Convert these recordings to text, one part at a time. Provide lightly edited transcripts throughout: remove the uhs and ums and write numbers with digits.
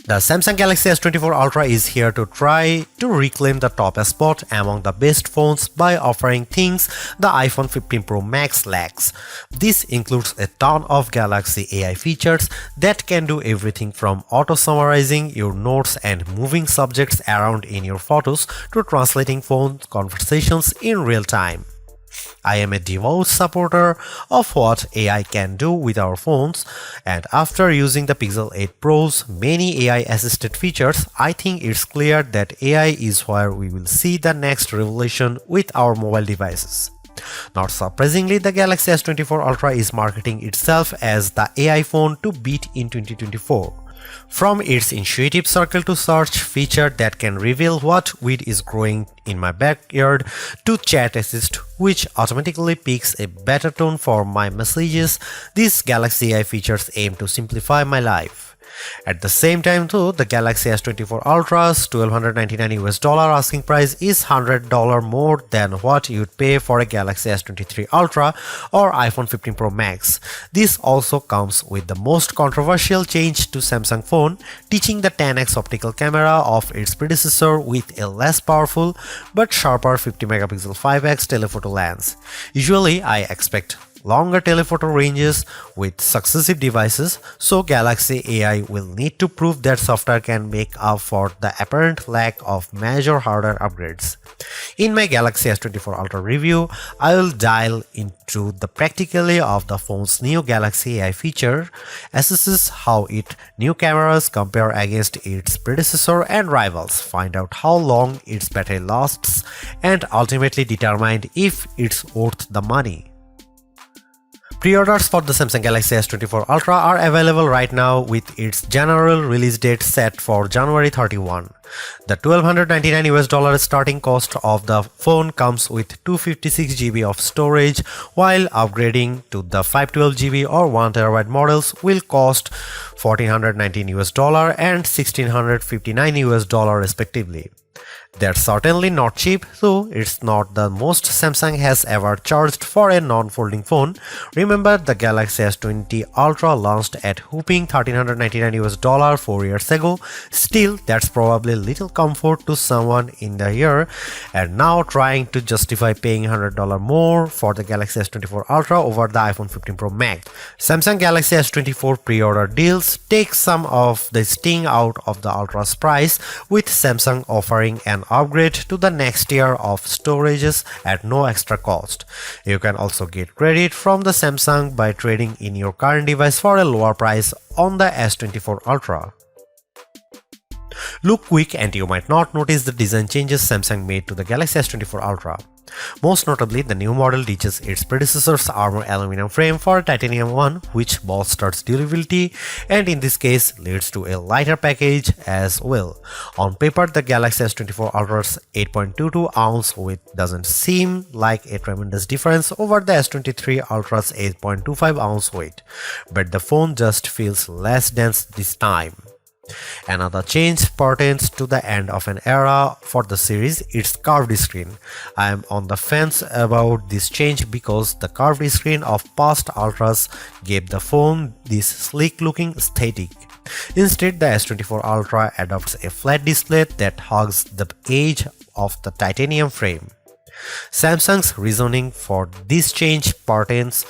The Samsung Galaxy S24 Ultra is here to try to reclaim the top spot among the best phones by offering things the iPhone 15 Pro Max lacks. This includes a ton of Galaxy AI features that can do everything from auto-summarizing your notes and moving subjects around in your photos to translating phone conversations in real time. I am a devout supporter of what AI can do with our phones, and after using the Pixel 8 Pro's many AI-assisted features, I think it's clear that AI is where we will see the next revolution with our mobile devices. Not surprisingly, the Galaxy S24 Ultra is marketing itself as the AI phone to beat in 2024. From its intuitive circle to search feature that can reveal what weed is growing in my backyard to chat assist which automatically picks a better tone for my messages, these Galaxy AI features aim to simplify my life. At the same time though, the Galaxy S24 Ultra's $1,299 asking price is $100 more than what you'd pay for a Galaxy S23 Ultra or iPhone 15 Pro Max. This also comes with the most controversial change to Samsung phone, teaching the 10x optical camera of its predecessor with a less powerful but sharper 50 megapixel 5x telephoto lens. Usually I expect longer telephoto ranges with successive devices, so Galaxy AI will need to prove that software can make up for the apparent lack of major hardware upgrades. In my Galaxy S24 Ultra review, I will dial into the practicality of the phone's new Galaxy AI feature, assesses how its new cameras compare against its predecessor and rivals, find out how long its battery lasts, and ultimately determine if it's worth the money. Pre-orders for the Samsung Galaxy S24 Ultra are available right now with its general release date set for January 31. The $1,299 starting cost of the phone comes with 256GB of storage, while upgrading to the 512GB or 1TB models will cost $1,419 and $1,659 respectively. They're certainly not cheap, though it's not the most Samsung has ever charged for a non-folding phone. Remember, the Galaxy S20 Ultra launched at whopping $1,399 4 years ago. Still, that's probably little comfort to someone in the year, and now trying to justify paying $100 more for the Galaxy S24 Ultra over the iPhone 15 Pro Max. Samsung Galaxy S24 pre-order deals take some of the sting out of the Ultra's price, with Samsung offering an upgrade to the next tier of storages at no extra cost. You can also get credit from the Samsung by trading in your current device for a lower price on the S24 Ultra. Look quick and you might not notice the design changes Samsung made to the Galaxy S24 Ultra. Most notably, the new model ditches its predecessor's armor aluminum frame for a titanium one, which bolsters durability and in this case leads to a lighter package as well. On paper, the Galaxy S24 Ultra's 8.22-ounce weight doesn't seem like a tremendous difference over the S23 Ultra's 8.25-ounce weight, but the phone just feels less dense this time. Another change pertains to the end of an era for the series, its curved screen. I am on the fence about this change because the curved screen of past Ultras gave the phone this sleek looking aesthetic. Instead, the S24 Ultra adopts a flat display that hugs the edge of the titanium frame. Samsung's reasoning for this change pertains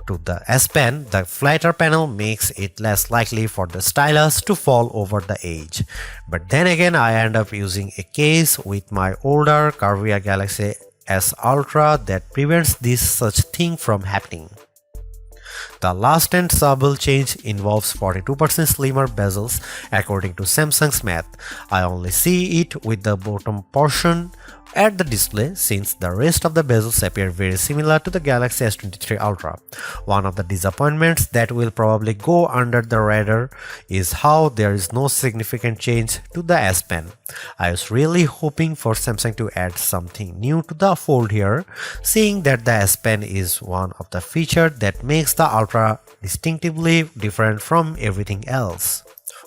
to the S Pen. The flatter panel makes it less likely for the stylus to fall over the edge. But then again, I end up using a case with my older curvier Galaxy S Ultra that prevents this such thing from happening. The last and subtle change involves 42% slimmer bezels according to Samsung's math. I only see it with the bottom portion at the display, since the rest of the bezels appear very similar to the Galaxy S23 Ultra. One of the disappointments that will probably go under the radar is how there is no significant change to the S Pen. I was really hoping for Samsung to add something new to the fold here, seeing that the S Pen is one of the features that makes the Ultra distinctively different from everything else.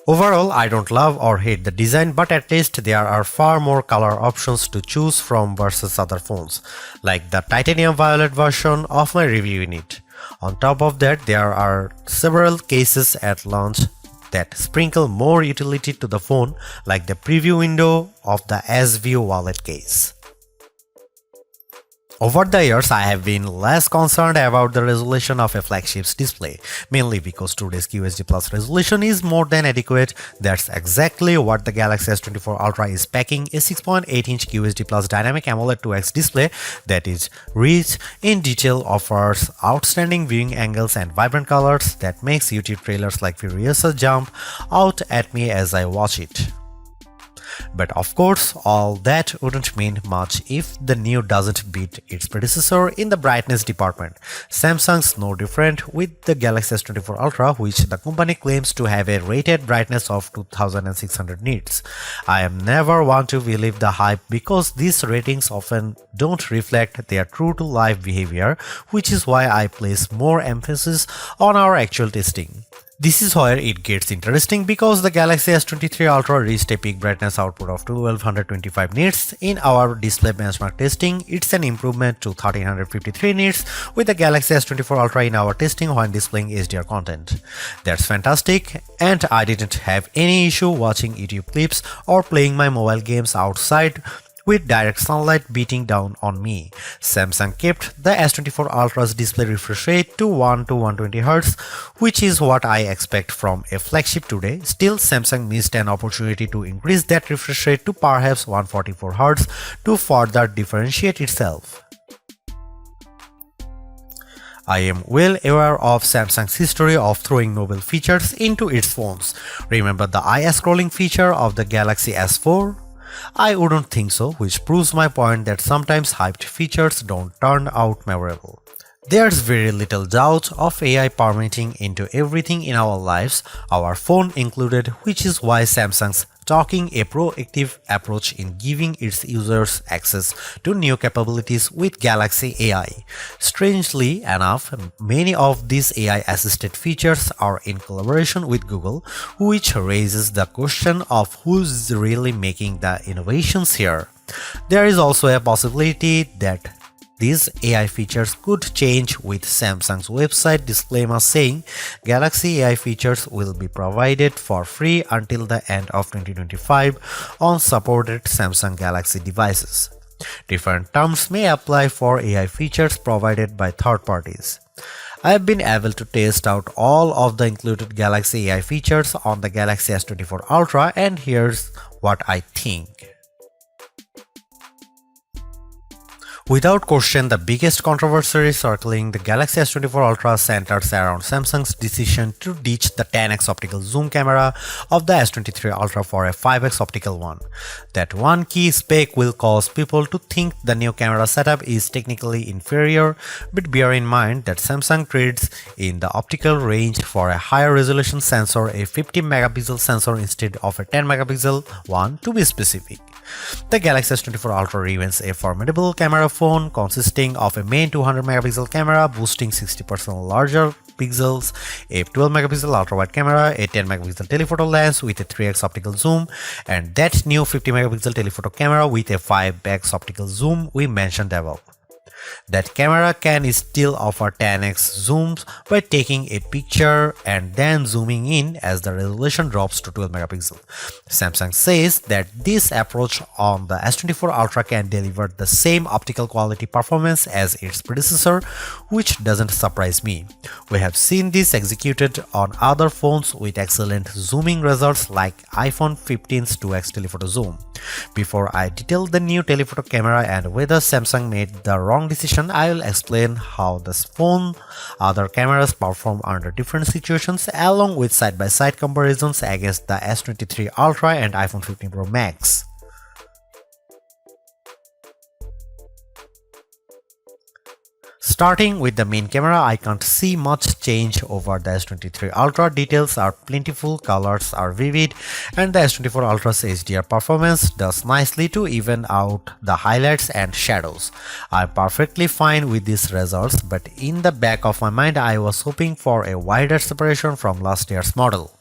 Overall, I don't love or hate the design, but at least there are far more color options to choose from versus other phones, like the titanium violet version of my review unit. On top of that, there are several cases at launch that sprinkle more utility to the phone, like the preview window of the S View wallet case. Over the years, I have been less concerned about the resolution of a flagship's display, mainly because today's QHD Plus resolution is more than adequate. That's exactly what the Galaxy S24 Ultra is packing, a 6.8-inch QHD Plus dynamic AMOLED 2X display that is rich in detail, offers outstanding viewing angles and vibrant colors that makes YouTube trailers like Furiosa jump out at me as I watch it. But of course, all that wouldn't mean much if the new doesn't beat its predecessor in the brightness department. Samsung's no different with the Galaxy S24 Ultra, which the company claims to have a rated brightness of 2600 nits. I am never one to believe the hype because these ratings often don't reflect their true-to-life behavior, which is why I place more emphasis on our actual testing. This is where it gets interesting because the Galaxy S23 Ultra reached a peak brightness output of 1225 nits. In our display benchmark testing, it's an improvement to 1353 nits with the Galaxy S24 Ultra in our testing when displaying HDR content. That's fantastic, and I didn't have any issue watching YouTube clips or playing my mobile games outside with direct sunlight beating down on me. Samsung kept the S24 Ultra's display refresh rate to 1 to 120 Hz, which is what I expect from a flagship today. Still, Samsung missed an opportunity to increase that refresh rate to perhaps 144 Hz to further differentiate itself. I am well aware of Samsung's history of throwing novel features into its phones. Remember the eye scrolling feature of the Galaxy S4? I wouldn't think so, which proves my point that sometimes hyped features don't turn out memorable. There's very little doubt of AI permeating into everything in our lives, our phone included, which is why Samsung's taking a proactive approach in giving its users access to new capabilities with Galaxy AI. Strangely enough, many of these AI-assisted features are in collaboration with Google, which raises the question of who's really making the innovations here. There is also a possibility that these AI features could change, with Samsung's website disclaimer saying Galaxy AI features will be provided for free until the end of 2025 on supported Samsung Galaxy devices. Different terms may apply for AI features provided by third parties. I have been able to test out all of the included Galaxy AI features on the Galaxy S24 Ultra, and here's what I think. Without question, the biggest controversy circling the Galaxy S24 Ultra centers around Samsung's decision to ditch the 10x optical zoom camera of the S23 Ultra for a 5x optical one. That one key spec will cause people to think the new camera setup is technically inferior, but bear in mind that Samsung trades in the optical range for a higher resolution sensor, a 50 megapixel sensor instead of a 10 megapixel one to be specific. The Galaxy S24 Ultra remains a formidable camera phone consisting of a main 200 megapixel camera boasting 60% larger pixels, a 12 megapixel ultra-wide camera, a 10 megapixel telephoto lens with a 3x optical zoom, and that new 50 megapixel telephoto camera with a 5x optical zoom we mentioned above. That camera can still offer 10x zooms by taking a picture and then zooming in as the resolution drops to 12 megapixel. Samsung says that this approach on the S24 Ultra can deliver the same optical quality performance as its predecessor, which doesn't surprise me. We have seen this executed on other phones with excellent zooming results like iPhone 15's 2x telephoto zoom. Before I detail the new telephoto camera and whether Samsung made the wrong decision, I will explain how this phone other cameras perform under different situations along with side-by-side comparisons against the S23 Ultra and iPhone 15 Pro Max. Starting with the main camera, I can't see much change over the S23 Ultra. Details are plentiful, colors are vivid, and the S24 Ultra's HDR performance does nicely to even out the highlights and shadows. I'm perfectly fine with these results, but in the back of my mind I was hoping for a wider separation from last year's model.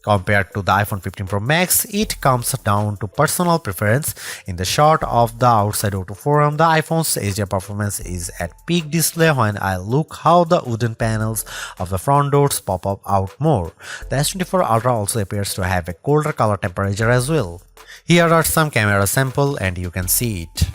Compared to the iPhone 15 Pro Max, it comes down to personal preference. In the short of the Outside O2 forum, the iPhone's HDR performance is at peak display when I look how the wooden panels of the front doors pop up out more. The S24 Ultra also appears to have a colder color temperature as well. Here are some camera samples and you can see it.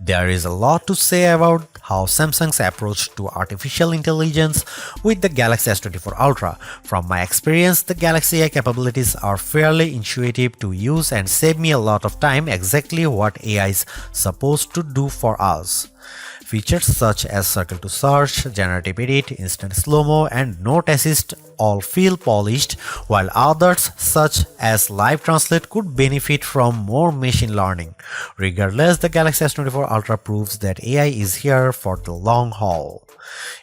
There is a lot to say about how Samsung's approach to artificial intelligence with the Galaxy S24 Ultra. From my experience, the Galaxy AI capabilities are fairly intuitive to use and save me a lot of time, exactly what AI is supposed to do for us. Features such as circle to search, generative edit, instant slow-mo, and note assist all feel polished, while others such as live translate could benefit from more machine learning. Regardless, the Galaxy S24 Ultra proves that AI is here for the long haul.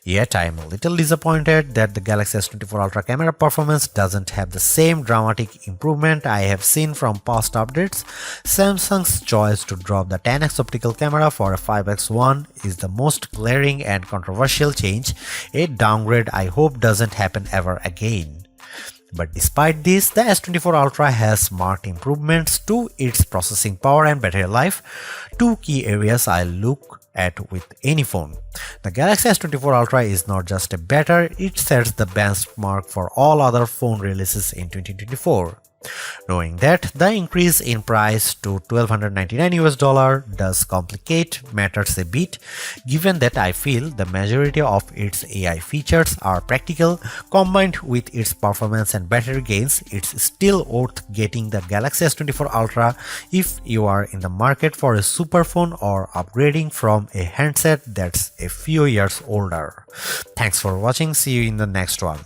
Yet I am a little disappointed that the Galaxy S24 Ultra camera performance doesn't have the same dramatic improvement I have seen from past updates. Samsung's choice to drop the 10x optical camera for a 5x one is the most glaring and controversial change, a downgrade I hope doesn't happen ever again. But despite this, the S24 Ultra has marked improvements to its processing power and battery life, two key areas I look at with any phone. The Galaxy S24 Ultra is not just a better, it sets the benchmark for all other phone releases in 2024. Knowing that the increase in price to $1,299 does complicate matters a bit, given that I feel the majority of its AI features are practical, combined with its performance and battery gains, it's still worth getting the Galaxy S24 Ultra if you are in the market for a super phone or upgrading from a handset that's a few years older. Thanks for watching, see you in the next one.